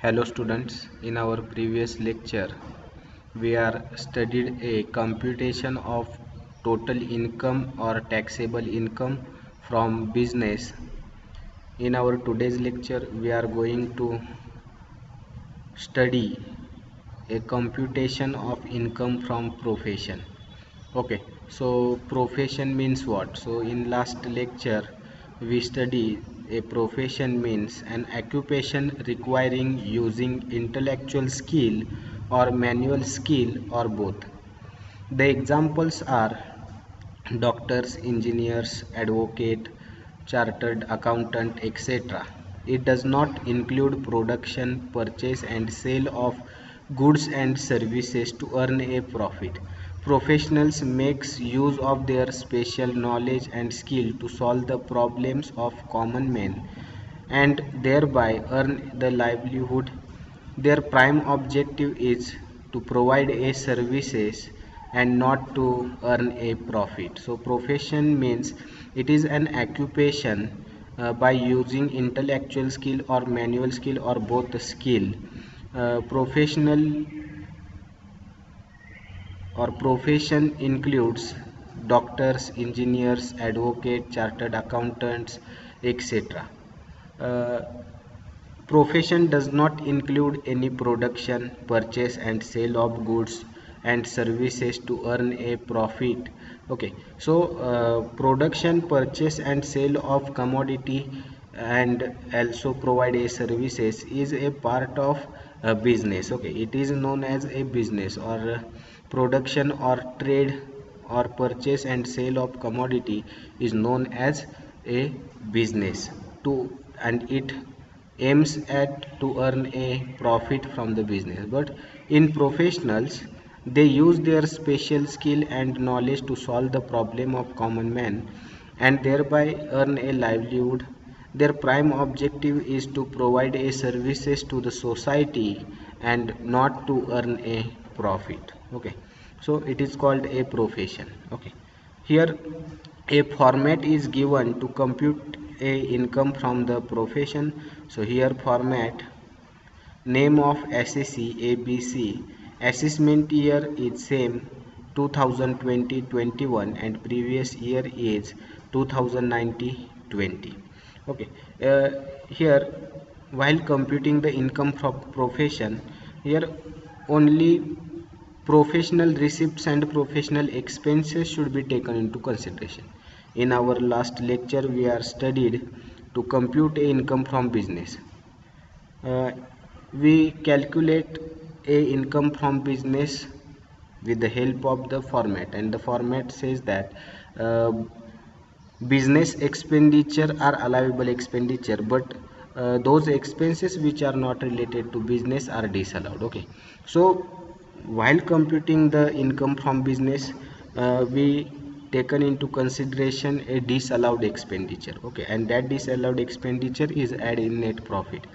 Hello students, in our previous lecture we are studied a computation of total income or taxable income from business. In our today's lecture we are going to study a computation of income from profession. Okay, so profession means what? So in last lecture we studied a profession means an occupation requiring using intellectual skill or manual skill or both. The examples are doctors, engineers, advocate, chartered accountant, etc. It does not include production, purchase and sale of goods and services to earn a profit. Professionals makes use of their special knowledge and skill to solve the problems of common men and thereby earn the livelihood. Their prime objective is to provide a services and not to earn a profit. So profession means it is an occupation by using intellectual skill or manual skill or both skill. Professional or profession includes doctors, engineers, advocate, chartered accountants, etc. Uh, Profession does not include any production, purchase and sale of goods and services to earn a profit. Okay, so production, purchase and sale of commodity and also provide a services is a part of a business. Okay, it is known as a business or production or trade or purchase and sale of commodity is known as a business to and it aims at to earn a profit from the business. But in professionals they use their special skill and knowledge to solve the problem of common man and thereby earn a livelihood. Their prime objective is to provide a services to the society and not to earn a profit. Okay, so it is called a profession. Okay, here a format is given to compute a income from the profession. So here format, name of assessee ABC, assessment year is same 2020-21 and previous year is 2019-20. Okay, here while computing the income from profession, here only professional receipts and professional expenses should be taken into consideration. In our last lecture we are studied to compute a income from business. uh, we calculate a income from business with the help of the format, and the format says that uh, business expenditure are allowable expenditure, but those expenses which are not related to business are disallowed. Okay, so while computing the income from business, we taken into consideration a disallowed expenditure. Okay, and that disallowed expenditure is added in net profit.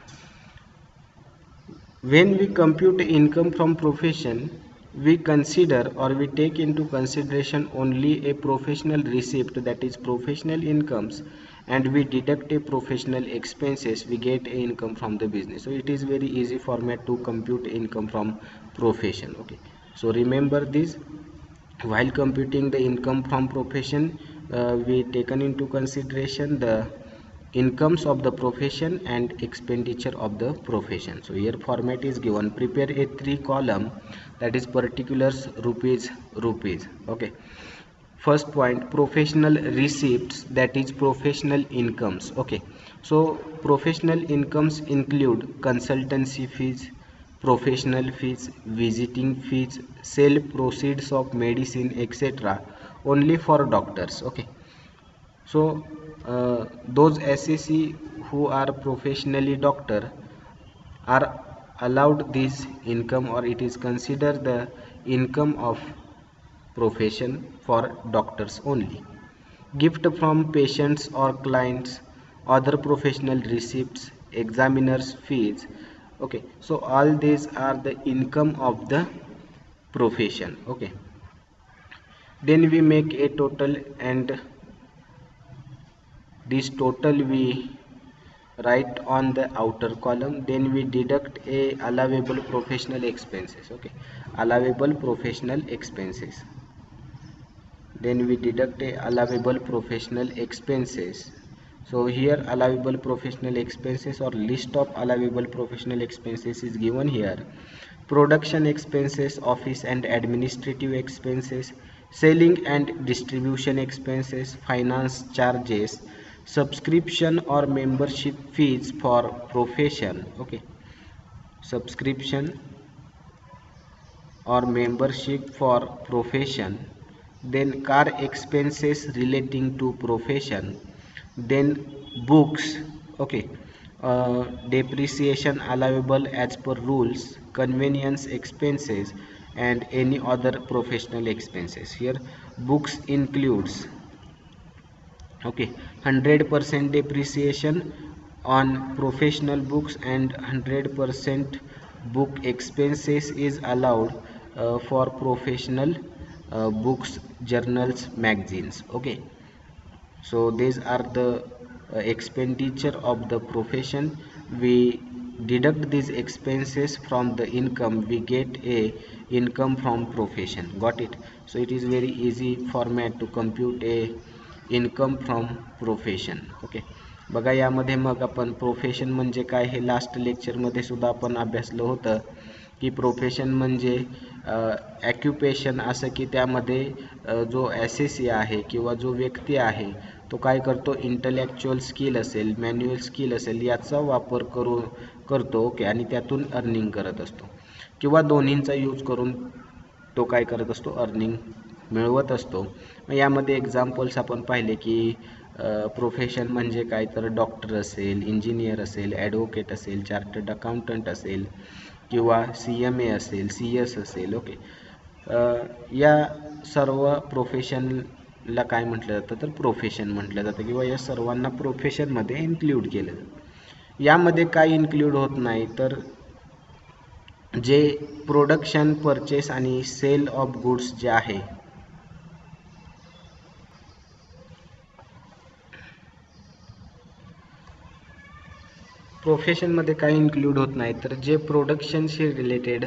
When we compute income from profession, we consider or we take into consideration only a professional receipt, that is professional incomes, and we deduct a professional expenses, we get a income from the business. So it is very easy format to compute income from profession. Okay, so remember this, while computing the income from profession, we taken into consideration the incomes of the profession and expenditure of the profession. So here format is given, prepare a 3 column, that is particulars, rupees. Okay, first point, professional receipts, that is professional incomes. Okay, so professional incomes include consultancy fees, professional fees, visiting fees, sale proceeds of medicine, etc., only for doctors. Okay, so those SSC who are professionally doctor are allowed this income, or it is considered the income of profession for doctors only. Gift from patients or clients, other professional receipts, examiners fees. Okay, so all these are the income of the profession. Okay, then we make a total, and this total we right on the outer column. Then we deduct a allowable professional expenses. Okay, allowable professional expenses. Then we deduct a allowable professional expenses. So here allowable professional expenses or list of allowable professional expenses is given here. Production expenses, office and administrative expenses, selling and distribution expenses, finance charges, subscription or membership fees for profession. Okay, subscription or membership for profession, then car expenses relating to profession, then books. Okay, depreciation allowable as per rules, convenience expenses, and any other professional expenses. Here books includes, okay, 100% depreciation on professional books and 100% book expenses is allowed for professional books, journals, magazines. Okay, so these are the expenditure of the profession. We deduct these expenses from the income, we get a income from profession. Got it? So it is very easy format to compute a income from profession. Okay, बघा यामध्ये मग आपण profession म्हणजे काय हे last लेक्चरमध्ये सुद्धा आपण अभ्यासलं होतं की प्रोफेशन म्हणजे ॲक्युपेशन, असं की त्यामध्ये जो ॲसेसी आहे किंवा जो व्यक्ती आहे तो काय करतो, इंटलेक्च्युअल स्किल असेल, मॅन्युअल स्किल असेल, याचा वापर करतो. ओके, आणि त्यातून अर्निंग करत असतो किंवा दोन्हींचा यूज करून तो काय करत असतो, अर्निंग मिळवत असतो. यामध्ये एक्झाम्पल्स आपण पाहिले की प्रोफेशन म्हणजे काय, तर डॉक्टर असेल, इंजिनियर असेल, ॲडव्होकेट असेल, चार्टर्ड अकाउंटंट असेल किंवा CMA असेल, CS असेल. ओके, या सर्व प्रोफेशनला काय म्हटलं जातं, तर प्रोफेशन म्हटलं जातं किंवा या सर्वांना प्रोफेशनमध्ये इन्क्ल्यूड केलं जातं. यामध्ये काय इन्क्ल्यूड होत नाही, तर जे प्रोडक्शन, परचेस आणि सेल ऑफ गुड्स जे आहे, प्रोफेशनमध्ये काय इन्क्ल्यूड होत नाही, तर जे प्रोडक्शनशी रिलेटेड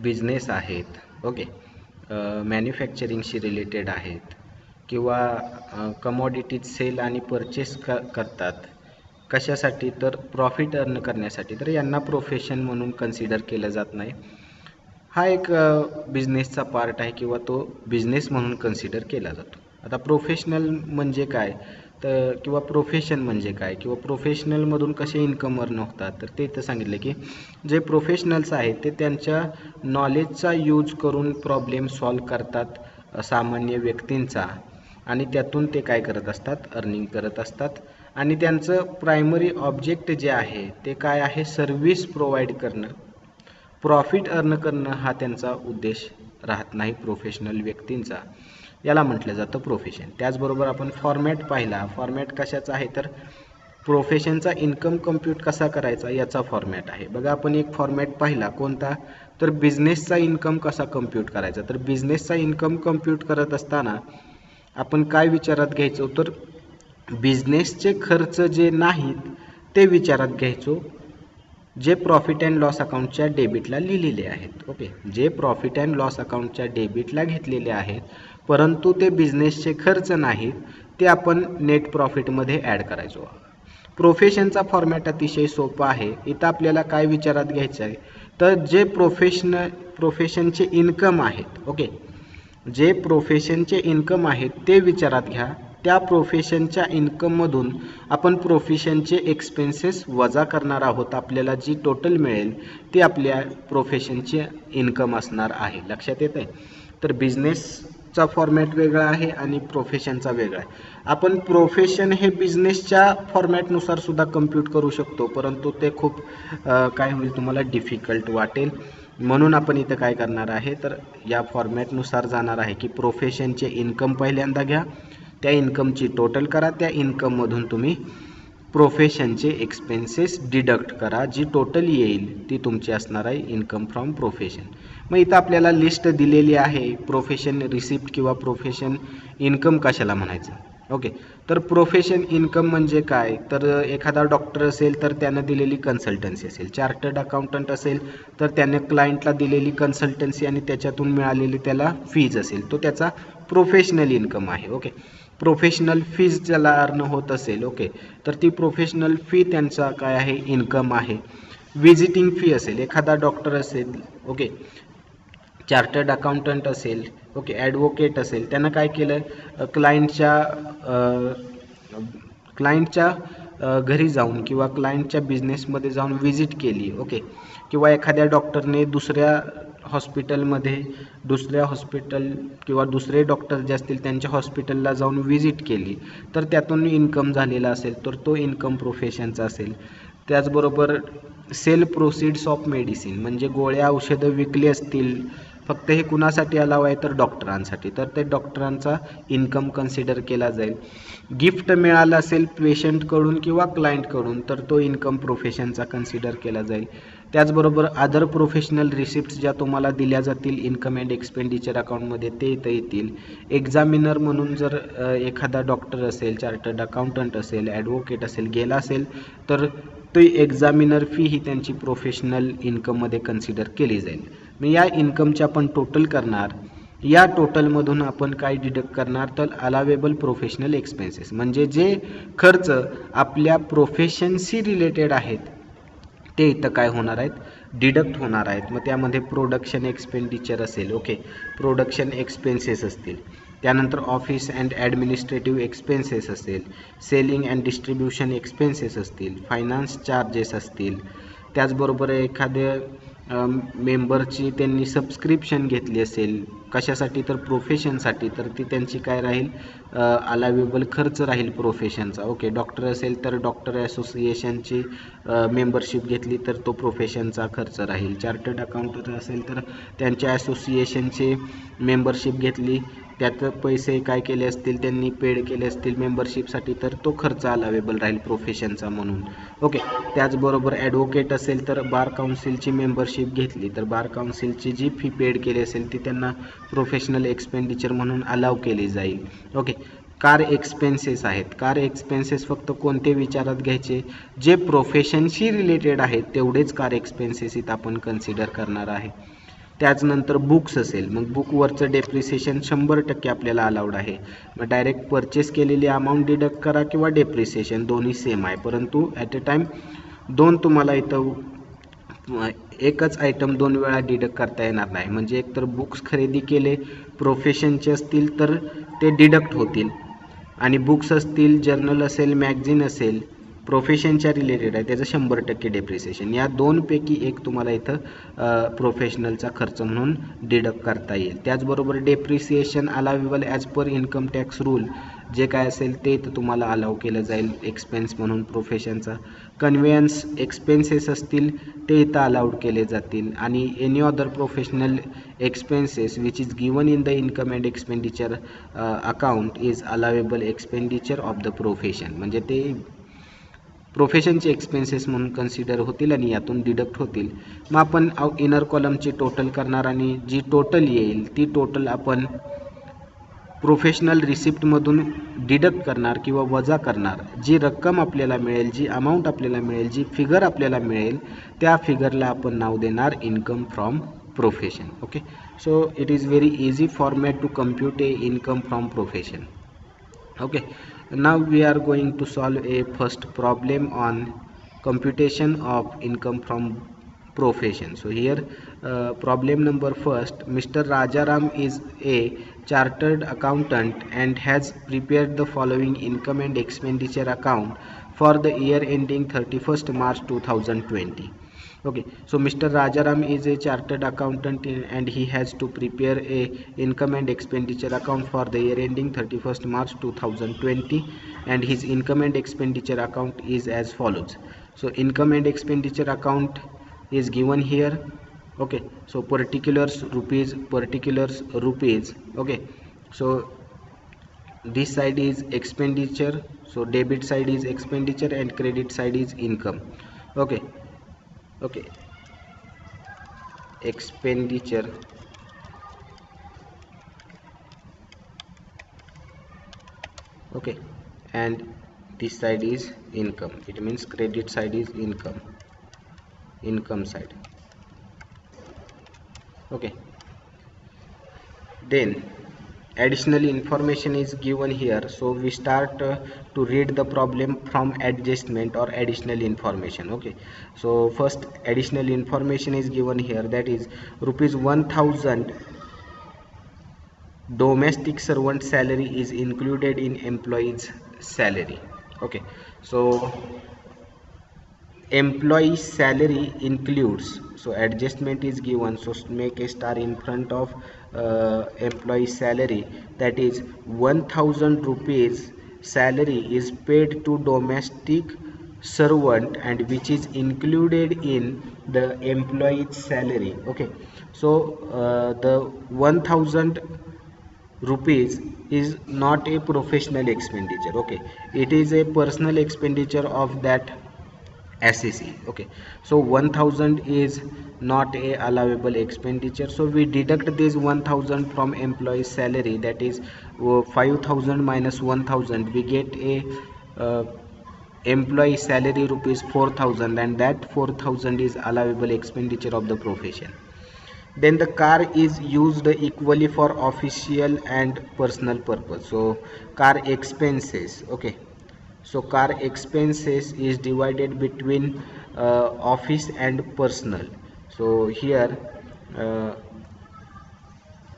बिझनेस आहेत, ओके, मॅन्युफॅक्चरिंगशी रिलेटेड आहेत किंवा कमॉडिटीज सेल आणि परचेस करतात, कशासाठी, तर प्रॉफिट अर्न करण्यासाठी, तर यांना प्रोफेशन म्हणून कन्सिडर केलं जात नाही. हा एक बिझनेसचा पार्ट आहे किंवा तो बिझनेस म्हणून कन्सिडर केला जातो. आता प्रोफेशनल म्हणजे काय, तर किंवा प्रोफेशन म्हणजे काय किंवा प्रोफेशनलमधून कसे इन्कम अर्न होतात, तर ते इथं सांगितलं की जे प्रोफेशनल्स आहेत ते त्यांच्या नॉलेजचा यूज करून प्रॉब्लेम सॉल्व करतात सामान्य व्यक्तींचा, आणि त्यातून ते काय करत असतात, अर्निंग करत असतात. आणि त्यांचं प्रायमरी ऑब्जेक्ट जे आहे ते काय आहे, सर्व्हिस प्रोव्हाइड करणं, प्रॉफिट अर्न करणं हा त्यांचा उद्देश राहत नाही प्रोफेशनल व्यक्तींचा. याला म्हटलं जातं प्रोफेशन. त्याचबरोबर आपण फॉर्मॅट पाहिला, फॉर्मॅट कशाचा आहे, तर प्रोफेशनचा इन्कम कम्प्यूट कसा करायचा याचा फॉर्मॅट आहे. बघा आपण एक फॉर्मॅट पाहिला, कोणता, तर बिझनेसचा इन्कम कसा कम्प्यूट करायचा. तर बिझनेसचा इन्कम कम्प्यूट करत असताना आपण काय विचारात घ्यायचो, तर बिझनेसचे खर्च जे नाहीत ते विचारात घ्यायचो, जे प्रॉफिट अँड लॉस अकाउंटच्या डेबिटला लिहिलेले आहेत. ओके, जे प्रॉफिट अँड लॉस अकाउंटच्या डेबिटला घेतलेले आहेत परंतु ते बिझनेसचे खर्च नाहीत, ते आपण नेट प्रॉफिटमध्ये ॲड करायचो. प्रोफेशनचा फॉर्मॅट अतिशय सोपा आहे. इथं आपल्याला काय विचारात घ्यायचं आहे, तर जे प्रोफेशनचे इन्कम आहेत, ओके, जे प्रोफेशनचे इन्कम आहेत ते विचारात घ्या. त्या प्रोफेशनच्या इन्कममधून आपण प्रोफेशनचे एक्सपेन्सेस वजा करणार आहोत. आपल्याला जी टोटल मिळेल ती आपल्या प्रोफेशनचे इन्कम असणार आहे. लक्षात येत आहे? तर बिझनेसचा फॉर्मॅट वेगळा आहे आणि प्रोफेशनचा वेगळा आहे. आपण प्रोफेशन हे बिझनेसच्या फॉर्मॅटनुसार सुद्धा कम्प्यूट करू शकतो, परंतु ते खूप काय होईल, तुम्हाला डिफिकल्ट वाटेल. म्हणून आपण इथं काय करणार आहे, तर या फॉर्मॅटनुसार जाणार आहे की प्रोफेशनचे इन्कम पहिल्यांदा घ्या, त्या इन्कमची टोटल करा, त्या इन्कममधून तुम्ही प्रोफेशनचे एक्सपेन्सेस डिडक्ट करा, जी टोटल येईल ती तुमची असणार आहे इन्कम फ्रॉम प्रोफेशन. मग इथं आपल्याला लिस्ट दिलेली आहे. प्रोफेशन रिसिप्ट किंवा प्रोफेशन इन्कम कशाला म्हणायचं, ओके. तर प्रोफेशन इन्कम म्हणजे काय, तर एखादा डॉक्टर असेल तर त्यानं दिलेली कन्सल्टन्सी असेल, चार्टर्ड अकाउंटंट असेल तर त्याने क्लायंटला दिलेली कन्सल्टन्सी आणि त्याच्यातून मिळालेली त्याला फीज असेल, तो त्याचा प्रोफेशनल इन्कम आहे. ओके. प्रोफेशनल फीज ज्याला अर्न होत असेल, ओके, तर ती प्रोफेशनल फी त्यांचा काय आहे, इन्कम आहे. विजिटिंग फी असेल, एखादा डॉक्टर असेल, ओके, चार्टर्ड अकाउंटंट असेल, ओके, ॲडव्होकेट असेल, त्यानं काय केलं, क्लायंटच्या घरी जाऊन किंवा क्लायंटच्या बिझनेसमध्ये जाऊन व्हिजिट केली, ओके, किंवा एखाद्या डॉक्टरने दुसऱ्या हॉस्पिटल किंवा दुसरे डॉक्टर जे असतील त्यांच्या हॉस्पिटलला जाऊन व्हिजिट केली, तर त्यातून इन्कम झालेला असेल तर तो इन्कम प्रोफेशनचा असेल. त्याचबरोबर सेल प्रोसीड्स ऑफ मेडिसिन म्हणजे गोळ्या औषधं विकली असतील, फक्त हे कुणासाठी अलाव आहे, तर डॉक्टरांसाठी, तर ते डॉक्टरांचा इन्कम कन्सिडर केला जाईल. गिफ्ट मिळालं असेल पेशंटकडून किंवा क्लायंटकडून तर तो इन्कम प्रोफेशनचा कन्सिडर केला जाईल. त्याचबरोबर अदर प्रोफेशनल रिसिप्ट्स ज्या तुम्हाला दिल्या जातील इन्कम अँड एक्सपेंडिचर अकाउंटमध्ये ते इथं येतील. एक्झामिनर म्हणून जर एखादा डॉक्टर असेल, चार्टर्ड अकाउंटंट असेल, ॲडव्होकेट असेल गेला असेल तर ती एक्झामिनर फी ही त्यांची प्रोफेशनल इन्कममध्ये कन्सिडर केली जाईल. मग या इन्कमचे आपण टोटल करणार, या टोटलमधून आपण काय डिडक्ट करणार, तर अलावेबल प्रोफेशनल एक्सपेन्सेस म्हणजे जे खर्च आपल्या प्रोफेशनशी रिलेटेड आहेत ते इथं काय होणार आहेत, डिडक्ट होणार आहेत. मग त्यामध्ये प्रोडक्शन एक्सपेंडिचर असेल, ओके, प्रोडक्शन एक्सपेन्सेस असतील, त्यानंतर ऑफिस अँड ॲडमिनिस्ट्रेटिव्ह एक्सपेन्सेस असेल, सेलिंग अँड डिस्ट्रीब्युशन एक्सपेन्सेस असतील, फायनान्स चार्जेस असतील. त्याचबरोबर एखाद्या मेंबरची त्यांनी सबस्क्रिप्शन घेतली असेल कशासाठी, तर प्रोफेशनसाठी, तर ती त्यांची काय राहील, अलावेबल खर्च राहील प्रोफेशनचा. ओके. डॉक्टर असेल तर डॉक्टर असोसिएशनची मेंबरशिप घेतली तर तो प्रोफेशनचा खर्च राहील. चार्टर्ड अकाउंटंट असेल तर त्यांच्या असोसिएशनची मेंबरशिप घेतली, त्यात पैसे काय केले असतील त्यांनी पेड केले असतील मेंबरशिपसाठी, तर तो खर्च अलावेबल राहील प्रोफेशनचा म्हणून. ओके. त्याचबरोबर ॲडव्होकेट असेल तर बार काउन्सिलची मेंबरशिप घेतली तर बार काउन्सिलची जी फी पेड केली असेल ती त्यांना प्रोफेशनल एक्सपेंडिचर म्हणून अलाव केली जाईल. ओके. कार एक्सपेन्सेस आहेत, कार एक्सपेन्सेस फक्त कोणते विचारात घ्यायचे, जे प्रोफेशनशी रिलेटेड आहेत तेवढेच कार एक्सपेन्सेस इथं आपण कन्सिडर करणार आहे. त्याचनंतर बुक्स असेल, मग बुकवरचं डेप्रिसिएशन 100% आपल्याला अलाउड आहे. मग डायरेक्ट परचेस केलेली अमाऊंट डिडक्ट करा किंवा डेप्रिसिएशन दोन्ही सेम आहे, परंतु ॲट अ टाईम दोन तुम्हाला इथं एकच आयटम दोन वेळा डिडक्ट करता येणार नाही. म्हणजे एकतर बुक्स खरेदी केले प्रोफेशनचे असतील तर ते डिडक्ट होतील, आणि बुक्स असतील, जर्नल असेल, मॅगझिन असेल प्रोफेशनच्या रिलेटेड आहे त्याचं 100% डेप्रिसिएशन. या दोनपैकी एक तुम्हाला इथं प्रोफेशनलचा खर्च म्हणून डिडक्ट करता येईल. त्याचबरोबर depreciation allowable as per income tax rule जे काय असेल ते इथं तुम्हाला अलाव केलं जाईल एक्सपेन्स म्हणून प्रोफेशनचा. कन्व्हेयन्स एक्सपेन्सेस असतील ते इथं अलाउड केले जातील, आणि any other professional expenses which is given in the income and expenditure account is allowable expenditure of the profession. म्हणजे ते प्रोफेशनचे एक्सपेन्सेस म्हणून कन्सिडर होतील आणि यातून डिडक्ट होतील. मग आपण इनर कॉलमची टोटल करणार आणि जी टोटल येईल ती टोटल आपण प्रोफेशनल रिसिप्टमधून डिडक्ट करणार किंवा वजा करणार. जी रक्कम आपल्याला मिळेल, जी अमाऊंट आपल्याला मिळेल, जी फिगर आपल्याला मिळेल त्या फिगरला आपण नाव देणार income from profession. Okay. So it is very easy format to compute a income from profession. Okay, now we are going to solve a first problem on computation of income from profession. So here problem number first, Mr. Rajaram is a chartered accountant and has prepared the following income and expenditure account for the year ending 31st March 2020. Okay, so Mr. Rajaram is a chartered accountant and he has to prepare a income and expenditure account for the year ending 31st March 2020, and his income and expenditure account is as follows. So income and expenditure account is given here. Okay, so particulars rupees, okay. So this side is expenditure, so debit side is expenditure and credit side is income. Okay. Okay, expenditure, Okay, and this side is income. It means credit side is income side. Okay, then additional information is given here, so we start to read the problem from adjustment or additional information. Okay, so first additional information is given here, that is rupees 1000 domestic servant salary is included in employee's salary. Okay, so employee salary includes, so adjustment is given, so make a star in front of employee salary, that is 1000 rupees salary is paid to domestic servant and which is included in the employee's salary. Okay, so the 1000 rupees is not a professional expenditure. Okay, it is a personal expenditure of that SEC. Okay, so 1000 is not a allowable expenditure, so we deduct this 1000 from employee salary, that is 5000 minus 1000, we get a uh, employee salary rupees 4000, and that 4000 is allowable expenditure of the profession. Then the car is used equally for official and personal purpose, so car expenses. Okay, so car expenses is divided between office and personal. So here uh,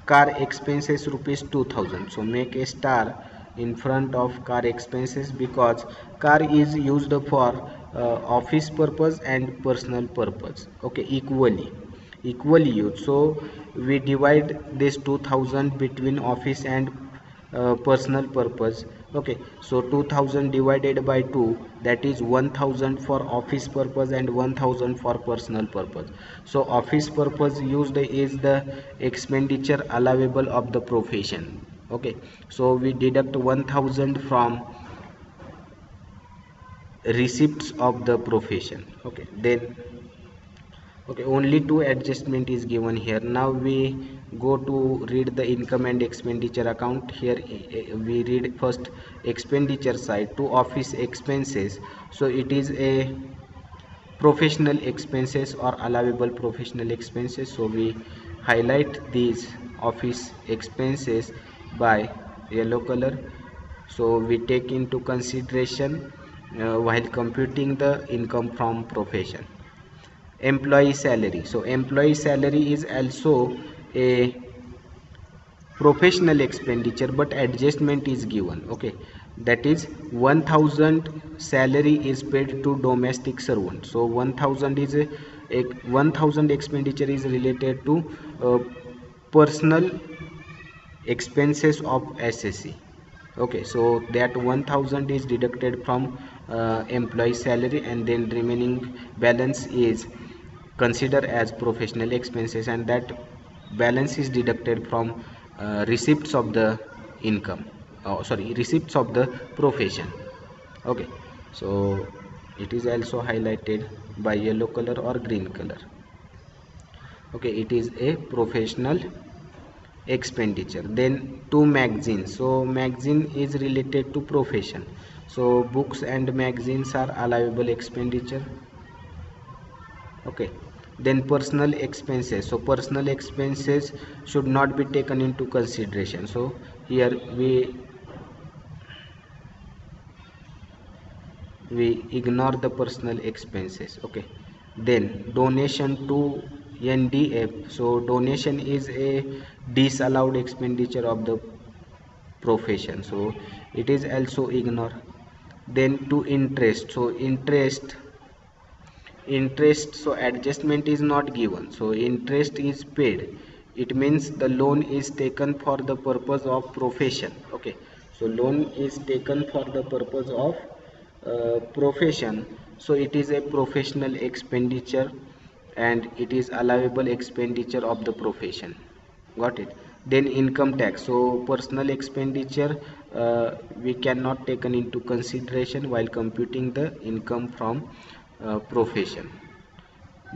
car expenses rupees 2000, so make a star in front of car expenses because car is used for office purpose and personal purpose. Okay, equally used, so we divide this 2000 between office and personal purpose. Okay, so 2000 divided by 2, that is 1000 for office purpose and 1000 for personal purpose. So office purpose used is the expenditure allowable of the profession. Okay, so we deduct 1000 from receipts of the profession. Okay, then okay, only two adjustment is given here. Now we go to read the income and expenditure account. Here we read first expenditure side to office expenses, so it is a professional expenses or allowable professional expenses, so we highlight these office expenses by yellow color. So we take into consideration while computing the income from profession. Employee salary, so employee salary is also a professional expenditure but adjustment is given. Okay, that is 1000 salary is paid to domestic servant, so 1000 is a 1000 expenditure is related to personal expenses of SSC. Okay, so that 1000 is deducted from employee salary, and then remaining balance is considered as professional expenses, and that balance is deducted from receipts of the income, oh sorry, receipts of the profession. Okay, so it is also highlighted by yellow color or green color. Okay, it is a professional expenditure. Then to magazine, so magazine is related to profession, so books and magazines are allowable expenditure. Okay, then personal expenses, so personal expenses should not be taken into consideration, so here we ignore the personal expenses. Okay, then donation to NDF, so donation is a disallowed expenditure of the profession, so it is also ignore. Then to interest, so interest, so adjustment is not given, so interest is paid, it means the loan is taken for the purpose of profession. Okay, so loan is taken for the purpose of profession, so it is a professional expenditure and it is allowable expenditure of the profession. Got it? Then income tax, so personal expenditure we cannot taken into consideration while computing the income from profession.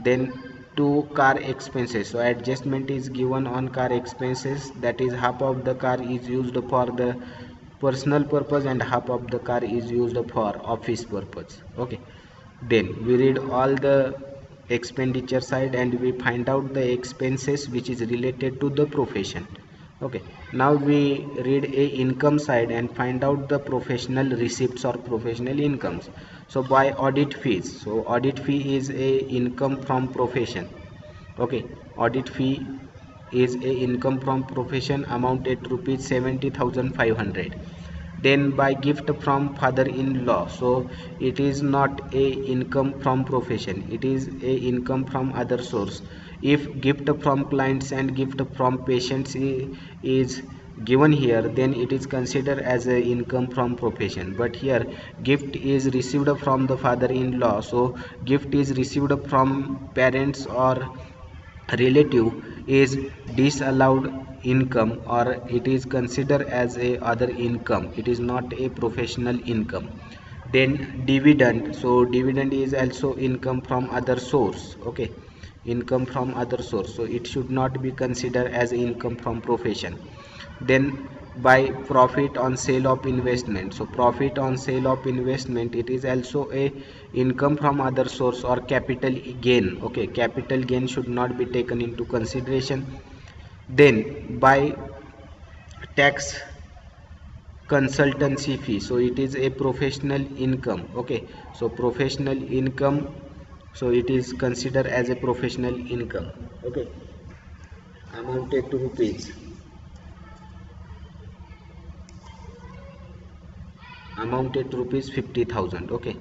Then to car expenses, so adjustment is given on car expenses, that is half of the car is used for the personal purpose and half of the car is used for office purpose. Okay, then we read all the expenditure side and we find out the expenses which is related to the profession. Okay, now we read a income side and find out the professional receipts or professional incomes. So by audit fees, so audit fee is a income from profession. Okay, audit fee is a income from profession amounted rupees 70,500. Then by gift from father-in-law, so it is not a income from profession, it is a income from other source. If gift from clients and gift from patients is given here, then it is considered as a income from profession. But here gift is received from the father-in-law, so gift is received from parents or relative is disallowed income, or it is considered as a other income, it is not a professional income. Then dividend, so dividend is also income from other source. Okay, income from other source, so it should not be considered as income from profession. Then by profit on sale of investment, so profit on sale of investment, it is also a income from other source or capital gain. Okay, capital gain should not be taken into consideration. Then by tax consultancy fee, so it is a professional income. Okay, so professional income, so it is considered as a professional income. Okay, amounted to rupees, amounted to rupees 50,000. Okay,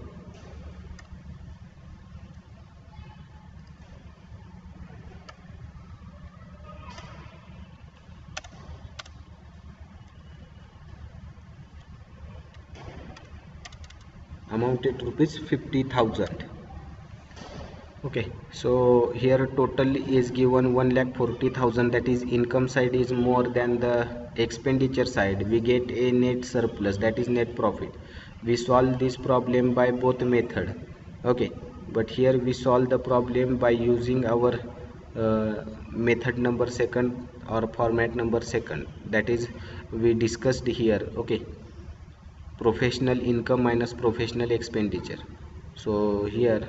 amounted to rupees 50,000. Okay, so here total is given 1,40,000, that is income side is more than the expenditure side. We get a net surplus, that is net profit. We solve this problem by both method. Okay, but here we solve the problem by using our method number second or format number second, that is we discussed here. Okay, professional income minus professional expenditure. So here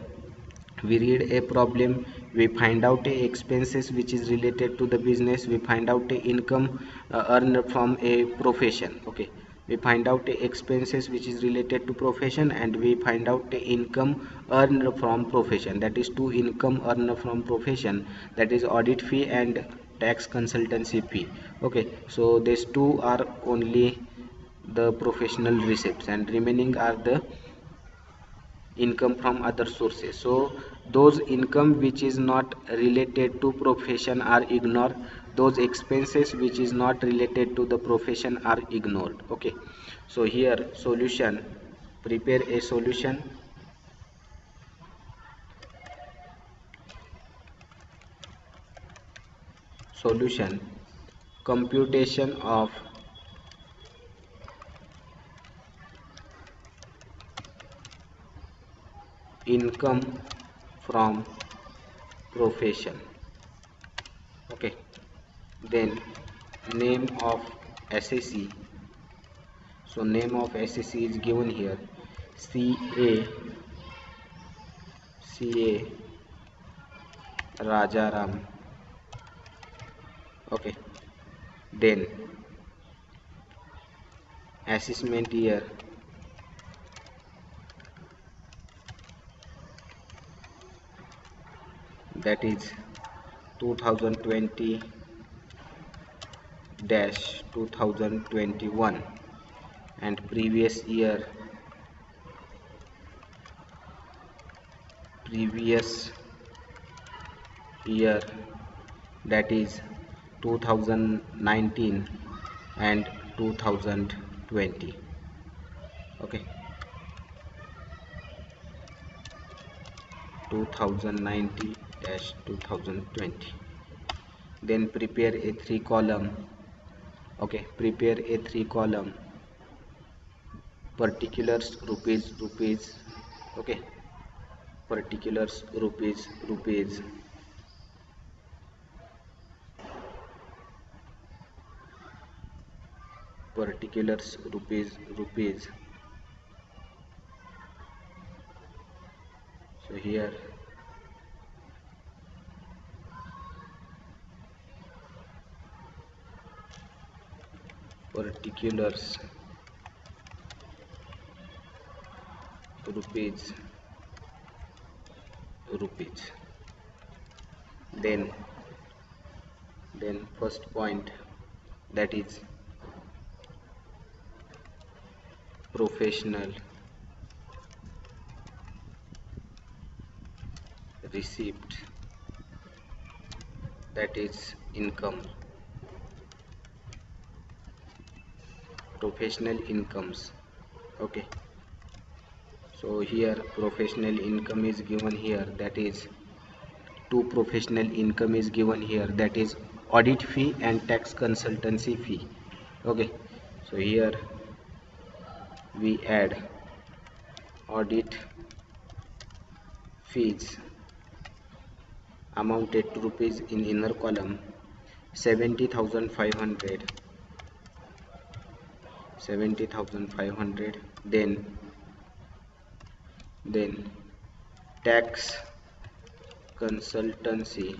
we read a problem, we find out a expenses which is related to the business, we find out a income earned from a profession. Okay, we find out a expenses which is related to profession, and we find out a income earned from profession, that is two income earned from profession, that is audit fee and tax consultancy fee. Okay, so these two are only the professional receipts and remaining are the income from other sources. So those income which is not related to profession are ignored, those expenses which is not related to the profession are ignored. Okay, so here solution, prepare a solution. Solution, computation of income from profession. Okay, then name of SAC, so name of SAC is given here, CA Rajaram. Okay, then assessment year, that is 2020 2021, and previous year that is 2019 and 2020. Okay, 2019-2020. Then prepare a 3 column. Okay, prepare a 3 column, particulars rupees. Okay, particulars rupees. particulars rupees. So here particulars rupees. Then first point, that is professional receipt, that is income, professional incomes. Okay, so here professional income is given here, that is two professional income is given here, that is audit fee and tax consultancy fee. Okay, so here we add audit fees amounted to rupees in inner column 70,500, then tax consultancy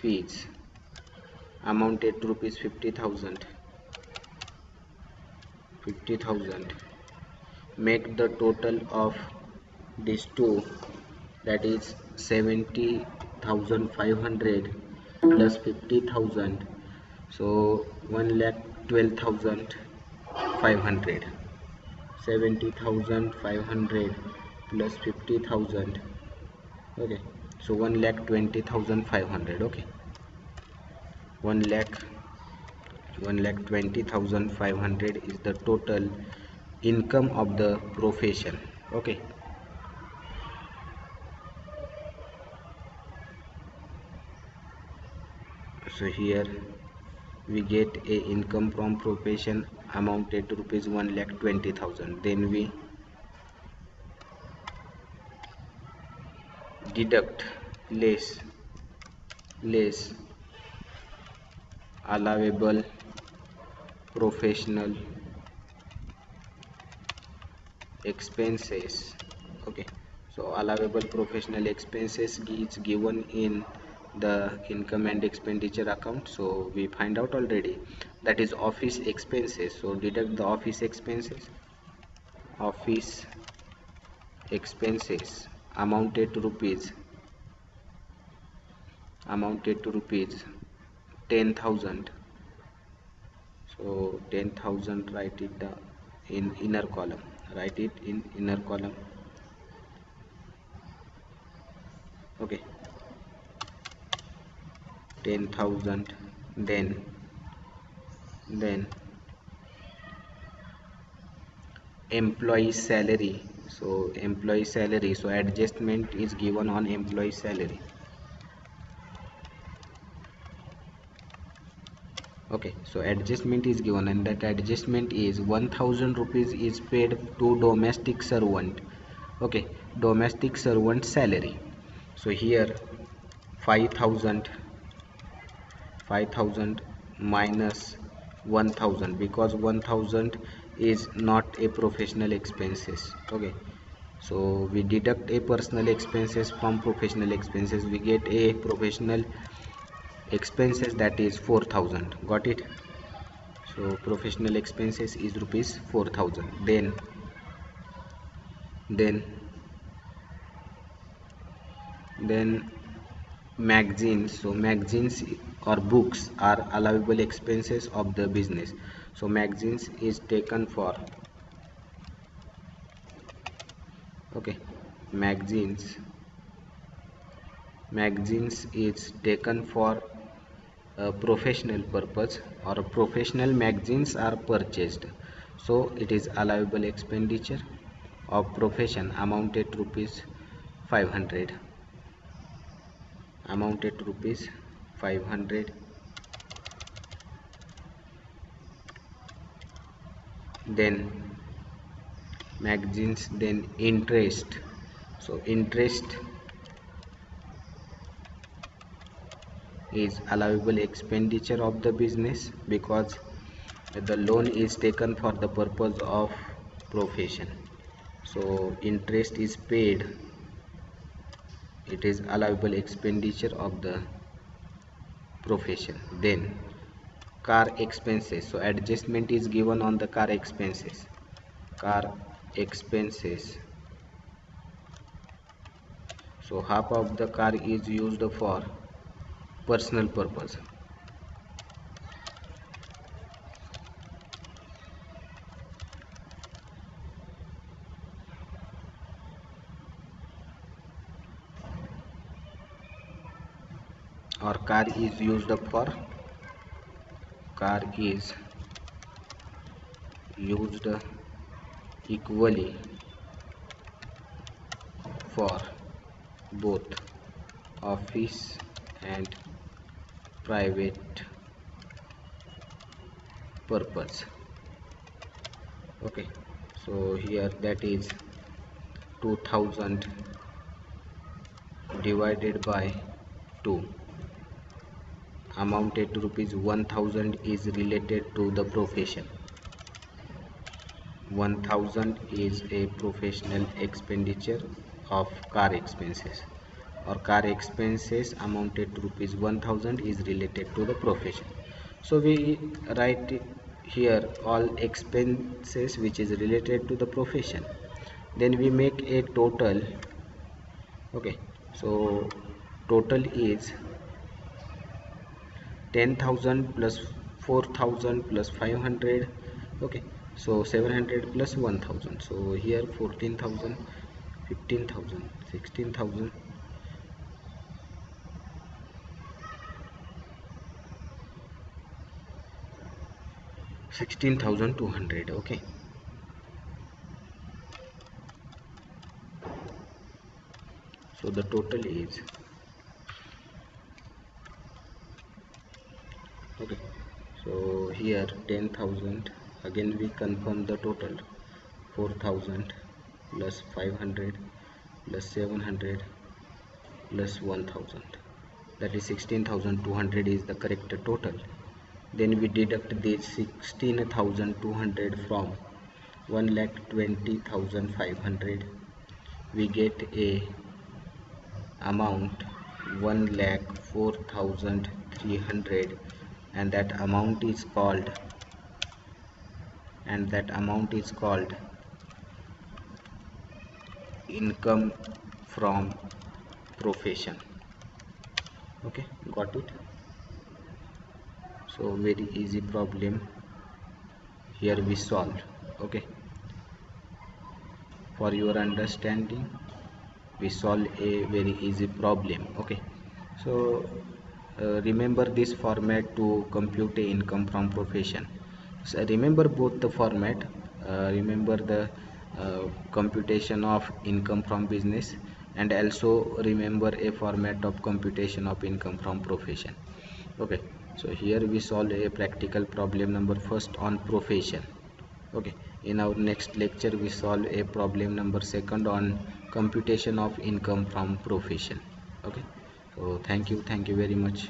fees amounted to rupees 50,000. Make the total of these two, that is 70,500 plus 50,000, so 1,12,500. 70,500 plus 50,000. Okay, so 1,20,500. Okay, 1,20,500 is the total income of the profession. Okay, so here we get a income from profession amounted to rupees 1,20,000. Then we deduct less allowable professional expenses. Okay, so allowable professional expenses is given in the income and expenditure account, so we find out already, that is office expenses. So deduct the office expenses amounted to rupees 10,000. So 10,000, write it down in inner column, okay, 10,000. Then employee salary, so adjustment is given on employee salary. Okay, so adjustment is given, and that adjustment is 1,000 rupees is paid to domestic servant. Okay, domestic servant salary. So here 5,000 minus 1,000, because 1,000 is not a professional expenses. Okay, so we deduct a personal expenses from professional expenses, we get a professional expenses, that is 4,000. Got it? So professional expenses is rupees 4,000. Then magazines. So magazines or books are allowable expenses of the business. So magazines is taken for, okay, magazines is taken for a professional purpose, or professional magazines are purchased, so it is allowable expenditure of profession amounted to rupees 500. Then magazines, then interest. So interest is allowable expenditure of the business, because the loan is taken for the purpose of profession, so interest is paid, it is allowable expenditure of the profession. Then car expenses, so adjustment is given on the car expenses. Car expenses, so half of the car is used for personal purpose, or car is used equally for both office and private purpose. Okay, so here that is 2000 divided by 2, amounted to rupees 1000 is related to the profession. 1000 is a professional expenditure of car expenses, or car expenses amounted to rupees 1000 is related to the profession. So we write here all expenses which is related to the profession, then we make a total. Okay, so total is 10,000 plus 4,000 plus 500. Okay, so 700 plus 1,000, so here 14,000, 15,000, 16,000, 16,200. Okay, so the total is, okay, so here 10,000, again we confirm the total, 4,000 plus 500 plus 700 plus 1,000, that is 16,200 is the correct total. Then we deduct this 16,200 from 1,20,500, we get a amount 1,04,300, and that amount is called income from profession. Okay, got it? So very easy problem here we solved. Okay, for your understanding we solve a very easy problem. Okay, so remember this format to compute a income from profession. So remember both the format, remember the computation of income from business, and also remember a format of computation of income from profession. Okay, so here we solve a practical problem number first on profession. Okay, in our next lecture we solve a problem number second on computation of income from profession. Okay, so thank you very much.